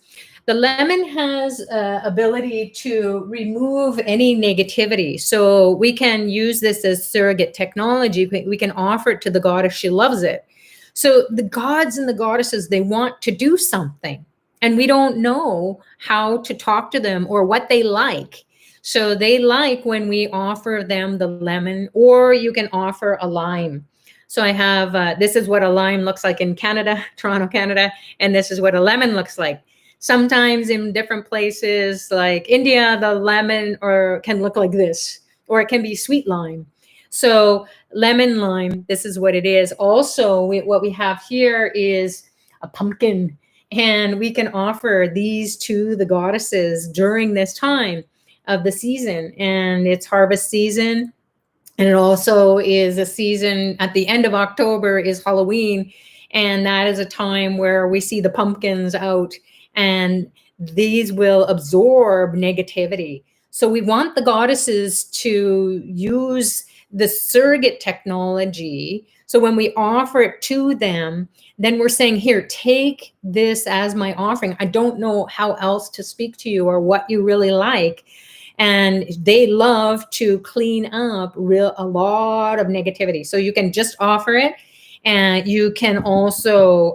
The lemon has ability to remove any negativity. So we can use this as surrogate technology. We can offer it to the goddess. She loves it. So the gods and the goddesses, they want to do something, and we don't know how to talk to them or what they like. So they like when we offer them the lemon, or you can offer a lime. So I have, this is what a lime looks like in Canada, Toronto, Canada, and this is what a lemon looks like. Sometimes in different places like India, the lemon can look like this, or it can be sweet lime. So lemon lime, this is what it is. Also, what we have here is a pumpkin, and we can offer these to the goddesses during this time of the season. And it's harvest season, and it also is a season at the end of October is Halloween, and that is a time where we see the pumpkins out, and these will absorb negativity. So we want the goddesses to use the surrogate technology So when we offer it to them, then we're saying, here, take this as my offering. I don't know how else to speak to you or what you really like. And they love to clean up a lot of negativity. So you can just offer it, and you can also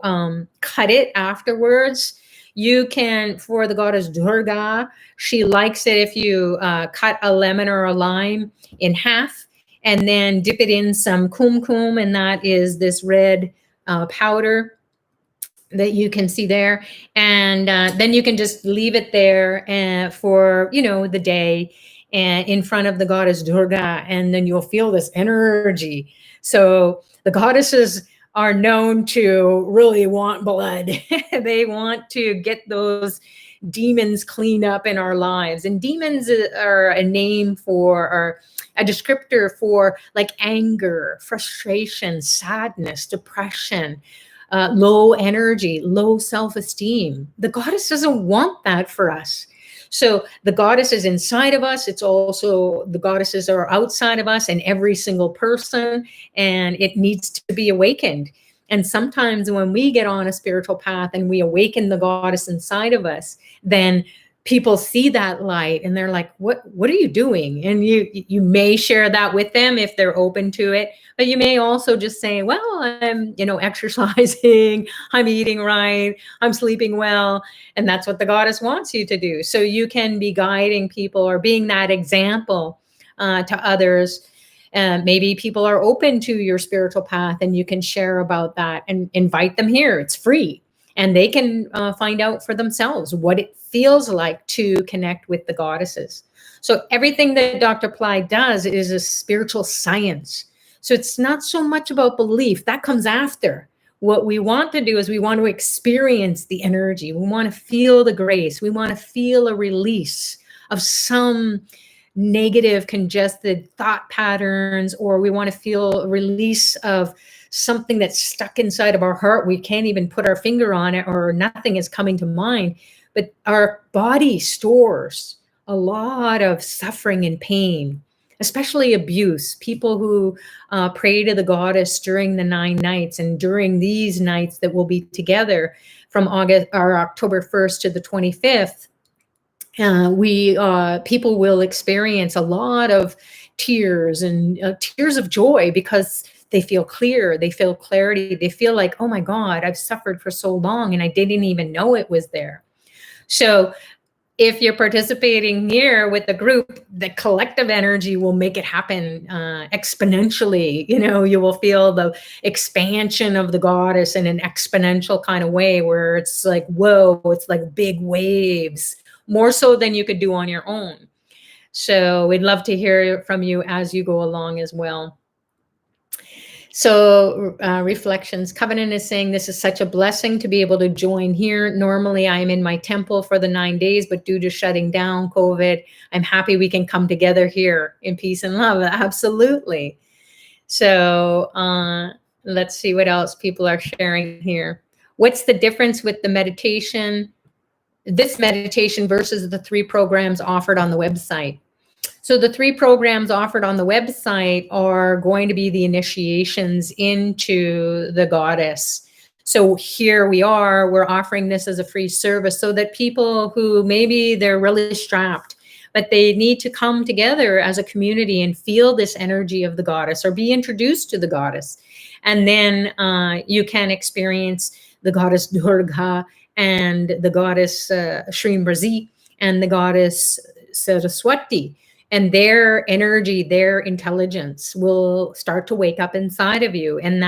cut it afterwards. You can, for the goddess Durga, she likes it if you cut a lemon or a lime in half and then dip it in some kumkum, and that is this red powder that you can see there. And then you can just leave it there for, the day and in front of the goddess Durga, and then you'll feel this energy. So the goddesses are known to really want blood. They want to get those demons cleaned up in our lives. And demons are a name for, or a descriptor for, like anger, frustration, sadness, depression, low energy, low self-esteem. The goddess doesn't want that for us. So the goddess is inside of us. It's also, the goddesses are outside of us and every single person, and it needs to be awakened. And sometimes when we get on a spiritual path and we awaken the goddess inside of us, then people see that light and they're like, what are you doing? And you may share that with them if they're open to it, but you may also just say, well, I'm, exercising, I'm eating right, I'm sleeping well. And that's what the goddess wants you to do. So you can be guiding people or being that example to others. Maybe people are open to your spiritual path, and you can share about that and invite them here. It's free. And they can find out for themselves what it feels like to connect with the goddesses. So everything that Dr. Pillai does is a spiritual science. So it's not so much about belief. That comes after. What we want to do is we want to experience the energy. We want to feel the grace. We want to feel a release of some negative, congested thought patterns, or we want to feel a release of something that's stuck inside of our heart. We can't even put our finger on it, or nothing is coming to mind. But our body stores a lot of suffering and pain, especially abuse. People who pray to the goddess during the 9 nights, and during these nights that will be together from October 1st to the 25th, people will experience a lot of tears and tears of joy, because they feel clear, they feel clarity, they feel like, oh my God, I've suffered for so long and I didn't even know it was there. So if you're participating here with the group, the collective energy will make it happen exponentially. You will feel the expansion of the goddess in an exponential kind of way, where it's like, whoa, it's like big waves, more so than you could do on your own. So we'd love to hear from you as you go along as well. So reflections, Covenant is saying, this is such a blessing to be able to join here. Normally I'm in my temple for the 9 days, but due to shutting down COVID, I'm happy we can come together here in peace and love. Absolutely. So let's see what else people are sharing here. What's the difference with the meditation, this meditation versus the 3 programs offered on the website? So the 3 programs offered on the website are going to be the initiations into the goddess. So here we're offering this as a free service, so that people who maybe they're really strapped, but they need to come together as a community and feel this energy of the goddess, or be introduced to the goddess. And then you can experience the goddess Durga and the goddess Shrimbrazi and the goddess Saraswati. And their energy, their intelligence will start to wake up inside of you. And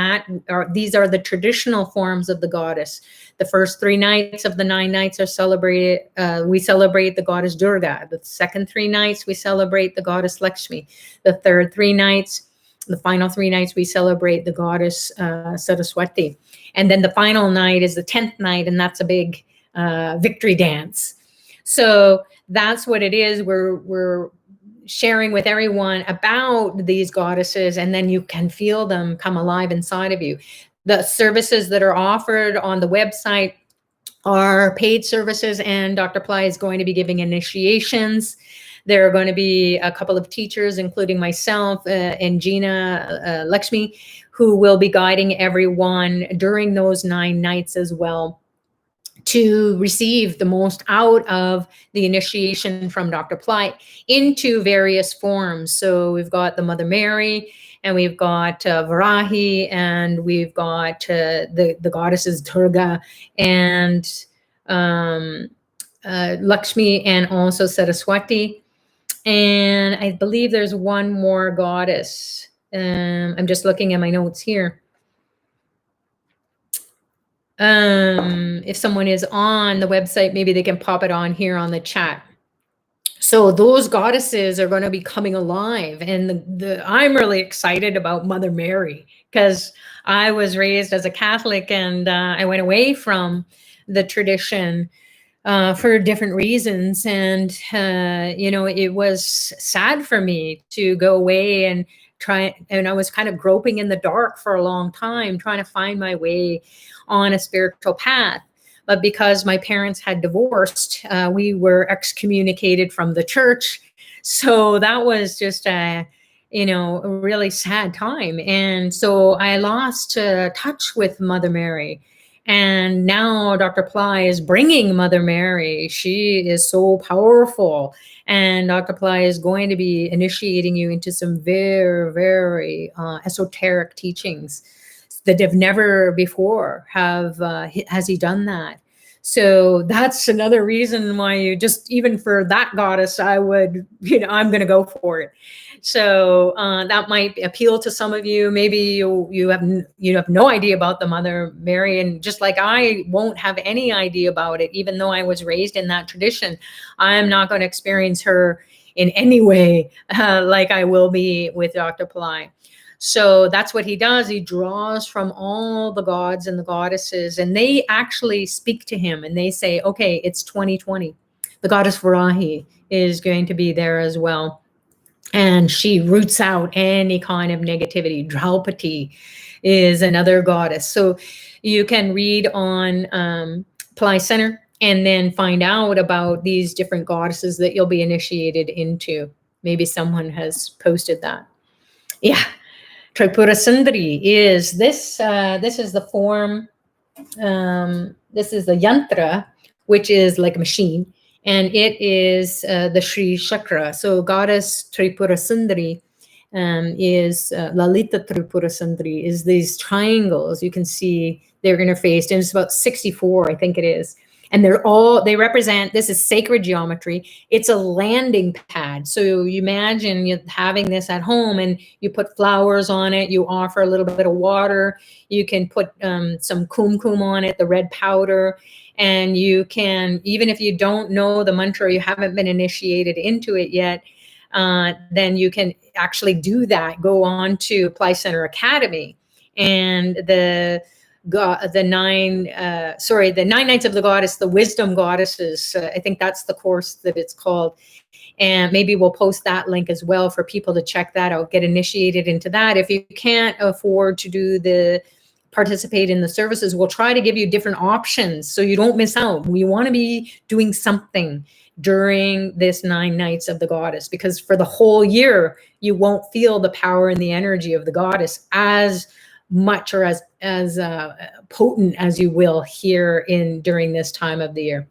these are the traditional forms of the goddess. The first 3 nights of the 9 nights are celebrated. We celebrate the goddess Durga. The second 3 nights, we celebrate the goddess Lakshmi. The third 3 nights, the final 3 nights, we celebrate the goddess Saraswati. And then the final night is the 10th night, and that's a big victory dance. So that's what it is. We're sharing with everyone about these goddesses, and then you can feel them come alive inside of you. The services that are offered on the website are paid services, and Dr. Pillai is going to be giving initiations. There are going to be a couple of teachers, including myself and Gina Lakshmi, who will be guiding everyone during those 9 nights as well, to receive the most out of the initiation from Dr. Pillai into various forms. So we've got the Mother Mary, and we've got Varahi, and we've got the goddesses Durga and Lakshmi, and also Saraswati. And I believe there's one more goddess. I'm just looking at my notes here. If someone is on the website, maybe they can pop it on here on the chat. So those goddesses are going to be coming alive, and I'm really excited about Mother Mary, because I was raised as a Catholic, and I went away from the tradition for different reasons, and it was sad for me to go away and I was kind of groping in the dark for a long time, trying to find my way on a spiritual path. But because my parents had divorced, we were excommunicated from the church. So that was just a really sad time. And so I lost touch with Mother Mary. And now Dr. Pillai is bringing Mother Mary. She is so powerful. And Dr. Pillai is going to be initiating you into some very, very esoteric teachings that have never before has he done that. So that's another reason why you just, even for that goddess, I would, I'm going to go for it. So that might appeal to some of you. Maybe you have no idea about the Mother Mary, and just like I won't have any idea about it, even though I was raised in that tradition, I'm not going to experience her in any way like I will be with Dr. Pillai. So that's what he does. He draws from all the gods and the goddesses, and they actually speak to him, and they say, okay, it's 2020. The goddess Varahi is going to be there as well. And she roots out any kind of negativity. Draupadi is another goddess. So you can read on Pillai Center and then find out about these different goddesses that you'll be initiated into. Maybe someone has posted that. Yeah. Tripura Sundari is this. This is the form. This is the yantra, which is like a machine, and it is the Sri Chakra. So Goddess Tripura Sundari is Lalita Tripura Sundari, is these triangles. You can see they're interfaced, and it's about 64, I think it is. And they represent, this is sacred geometry. It's a landing pad. So you imagine you having this at home, and you put flowers on it. You offer a little bit of water. You can put some kumkum on it, the red powder. And you can, even if you don't know the mantra, you haven't been initiated into it yet, then you can actually do that. Go on to Pillai Center Academy, and the 9 Nights of the Goddess, the Wisdom Goddesses. I think that's the course that it's called. And maybe we'll post that link as well for people to check that out, get initiated into that. If you can't afford to participate in the services, we'll try to give you different options so you don't miss out. We want to be doing something during this 9 Nights of the Goddess, because for the whole year, you won't feel the power and the energy of the goddess as much or as potent as you will here during this time of the year.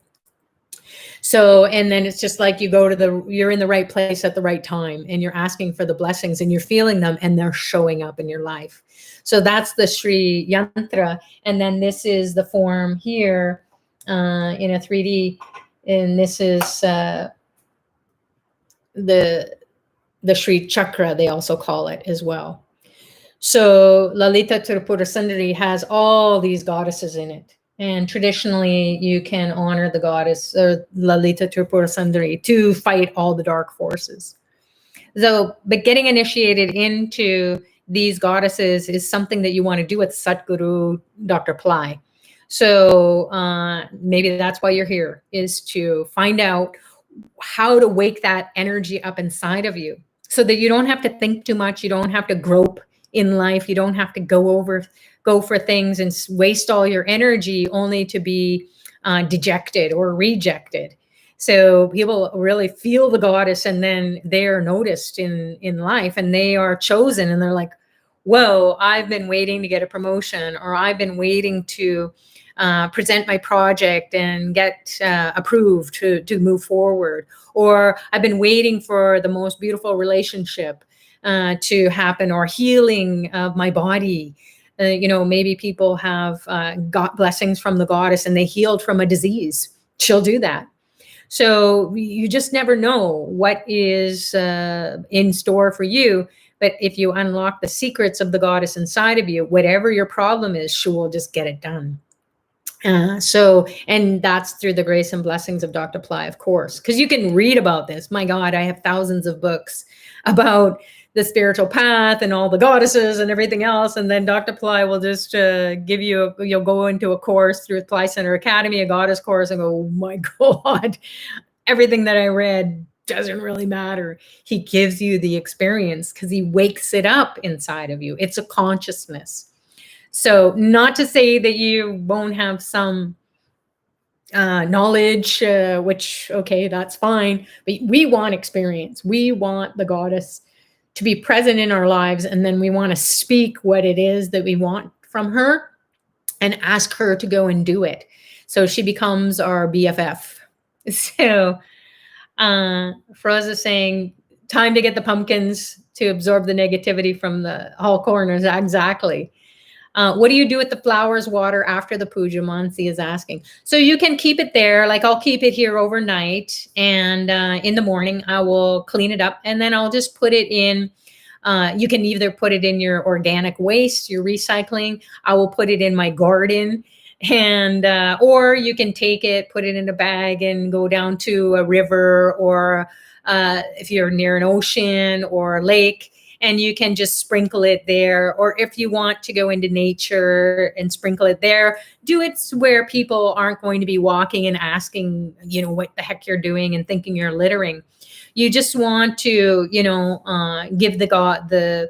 So, and then it's just like you're in the right place at the right time, and you're asking for the blessings, and you're feeling them, and they're showing up in your life. So that's the Sri Yantra. And then this is the form here in a 3D, and this is the Sri Chakra, they also call it as well. So Lalita Tripura Sundari has all these goddesses in it. And traditionally, you can honor the goddess, or Lalita Tripura Sundari, to fight all the dark forces. So, but getting initiated into these goddesses is something that you want to do with Satguru Dr. Pillai. So maybe that's why you're here, is to find out how to wake that energy up inside of you, so that you don't have to think too much. You don't have to grope in life. You don't have to go for things and waste all your energy only to be dejected or rejected. So people really feel the goddess, and then they are noticed in life, and they are chosen, and they're like, whoa, I've been waiting to get a promotion, or I've been waiting to present my project and get approved to move forward, or I've been waiting for the most beautiful relationship to happen, or healing of my body. Maybe people have got blessings from the goddess and they healed from a disease. She'll do that. So you just never know what is in store for you. But if you unlock the secrets of the goddess inside of you, whatever your problem is, she will just get it done. And that's through the grace and blessings of Dr. Pillai, of course, because you can read about this. My God, I have thousands of books about the spiritual path and all the goddesses and everything else. And then Dr. Pillai will just give you, you'll go into a course through Pillai Center Academy, a goddess course, and go, oh my God, everything that I read doesn't really matter. He gives you the experience because he wakes it up inside of you. It's a consciousness. So not to say that you won't have some knowledge, which, okay, that's fine. But we want experience. We want the goddess to be present in our lives. And then we want to speak what it is that we want from her and ask her to go and do it. So she becomes our BFF. So Froz is saying, time to get the pumpkins to absorb the negativity from the hall corners. Exactly. What do you do with the flowers water after the puja? Mansi is asking. So you can keep it there. Like I'll keep it here overnight. And in the morning, I will clean it up. And then I'll just put it in. You can either put it in your organic waste, your recycling. I will put it in my garden. And or you can take it, put it in a bag and go down to a river, or if you're near an ocean or a lake, and you can just sprinkle it there. Or if you want to go into nature and sprinkle it there, do it where people aren't going to be walking and asking, what the heck you're doing and thinking you're littering. You just want to, give the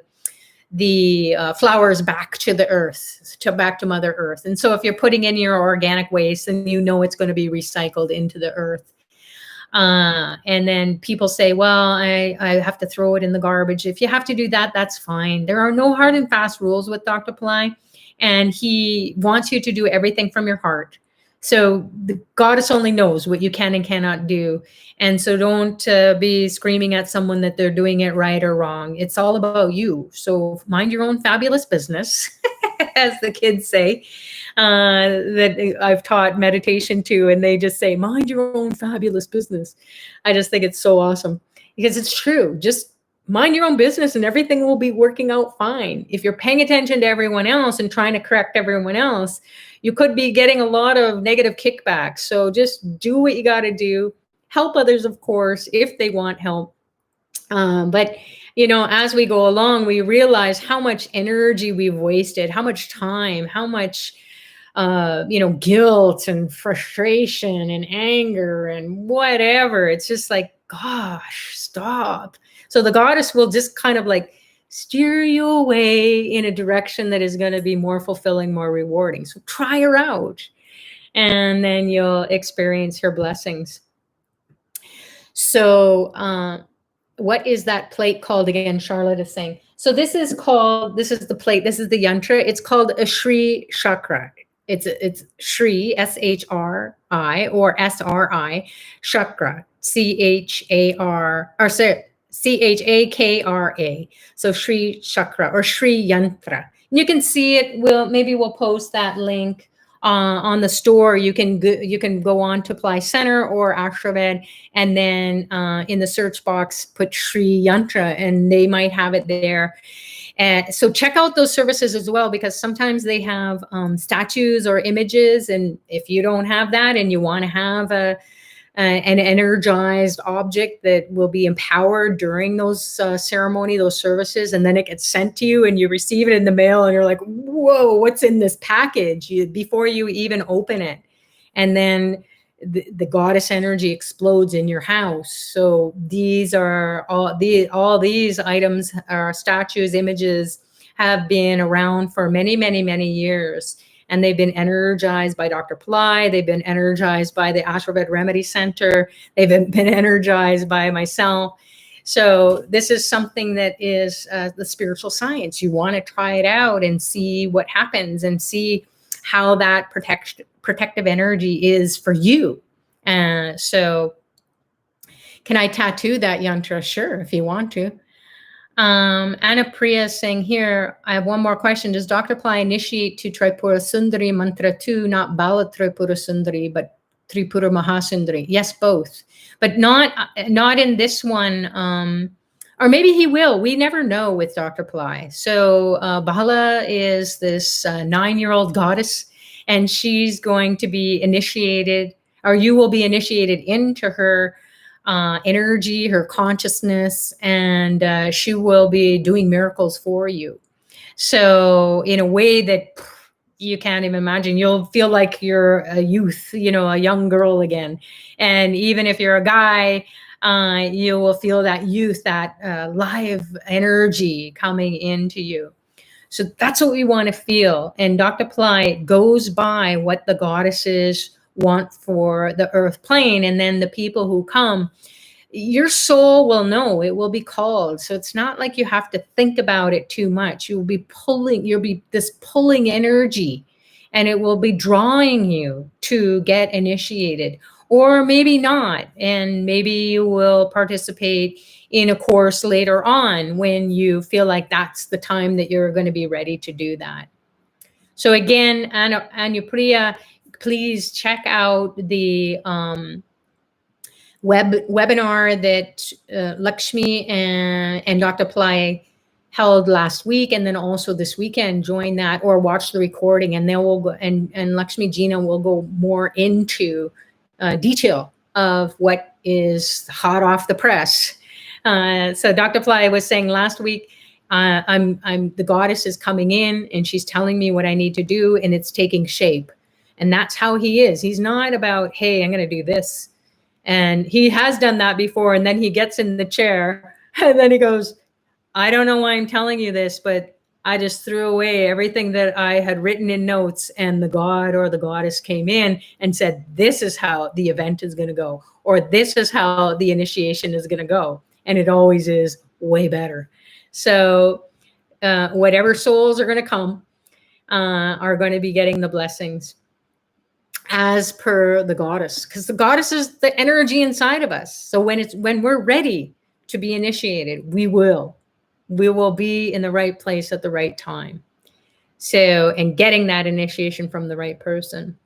flowers back to the earth, back to Mother Earth. And so if you're putting in your organic waste, then it's going to be recycled into the earth. And then people say, well, I have to throw it in the garbage. If you have to do that, that's fine. There are no hard and fast rules with Dr. Pillai, and he wants you to do everything from your heart. So the goddess only knows what you can and cannot do. And so don't be screaming at someone that they're doing it right or wrong. It's all about you. So mind your own fabulous business, as the kids say, that I've taught meditation to, and they just say, mind your own fabulous business. I just think it's so awesome because it's true. Just mind your own business and everything will be working out fine. If you're paying attention to everyone else and trying to correct everyone else, you could be getting a lot of negative kickbacks. So just do what you got to do. Help others, of course, if they want help. But, as we go along, we realize how much energy we've wasted, how much time, how much, guilt and frustration and anger and whatever. It's just like, gosh, stop. So the goddess will just kind of like steer you away in a direction that is going to be more fulfilling, more rewarding. So try her out, and then you'll experience her blessings. So what is that plate called again? Charlotte is saying. So this is the plate. This is the yantra. It's called a Shri chakra. It's Shri, S-H-R-I, or S-R-I, chakra, C-H-A-K-R-A. So Shri chakra or Shri yantra. You can see it. We'll post that link on the store. You can go on to Pillai Center or Ashramed, and then in the search box put Shri Yantra, and they might have it there. So check out those services as well, because sometimes they have statues or images, and if you don't have that and you want to have an energized object that will be empowered during those ceremony, those services, and then it gets sent to you and you receive it in the mail and you're like, whoa, what's in this package? Before you even open it. And then the goddess energy explodes in your house. So these are all these items, are statues, images, have been around for many, many, many years. and they've been energized by Dr. Pillai. They've been energized by the Ashurveda Remedy Center. They've been energized by myself. So this is something that is the spiritual science. You want to try it out and see what happens and see how that protective energy is for you. So can I tattoo that yantra? Sure, if you want to. Anna Priya saying here, I have one more question. Does Dr. Pillai initiate to Tripura Sundari Mantra 2, not Bala Tripura Sundari, but Tripura Mahasundari? Yes, both, but not in this one. Or maybe he will. We never know with Dr. Pillai. So Bala is this 9-year-old goddess, and she's going to be initiated, or you will be initiated into her energy, her consciousness, and she will be doing miracles for you. So in a way that you can't even imagine, you'll feel like you're a youth, a young girl again. And even if you're a guy, you will feel that youth, that live energy coming into you. So that's what we want to feel. And Dr. Pillai goes by what the goddesses want for the earth plane. And then the people who come, your soul will know, it will be called. So it's not like you have to think about it too much. You'll be this pulling energy, and it will be drawing you to get initiated, or maybe not. And maybe you will participate in a course later on when you feel like that's the time that you're going to be ready to do that. So again, Anupriya, please check out the webinar that Lakshmi and Dr. Pillai held last week, and then also this weekend. Join that or watch the recording, and then we'll go, and Lakshmi Gina will go more into detail of what is hot off the press. So Dr. Pillai was saying last week, the goddess is coming in and she's telling me what I need to do, and it's taking shape. And that's how he is. He's not about, hey, I'm going to do this. And he has done that before. And then he gets in the chair and then he goes, I don't know why I'm telling you this, but I just threw away everything that I had written in notes, and the god or the goddess came in and said, this is how the event is going to go, or this is how the initiation is going to go. And it always is way better. So whatever souls are going to come are going to be getting the blessings as per the goddess, because the goddess is the energy inside of us. So when we're ready to be initiated, we will be in the right place at the right time. So, and getting that initiation from the right person.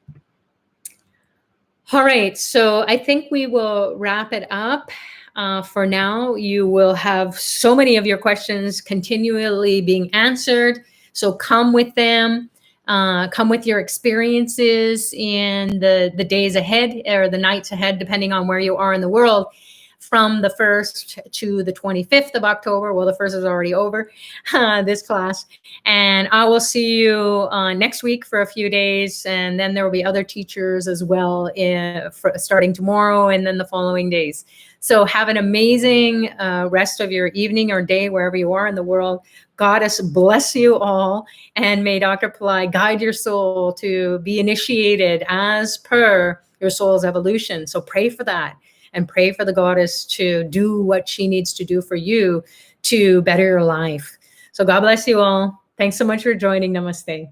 All right, so I think we will wrap it up. For now, you will have so many of your questions continually being answered. So come with them. Come with your experiences in the days ahead or the nights ahead, depending on where you are in the world, from the 1st to the 25th of October. Well, the 1st is already over, this class. And I will see you next week for a few days. And then there will be other teachers as well starting tomorrow and then the following days. So have an amazing rest of your evening or day, wherever you are in the world. Goddess bless you all, and may Dr. Pillai guide your soul to be initiated as per your soul's evolution. So pray for that, and pray for the goddess to do what she needs to do for you to better your life. So God bless you all. Thanks so much for joining. Namaste.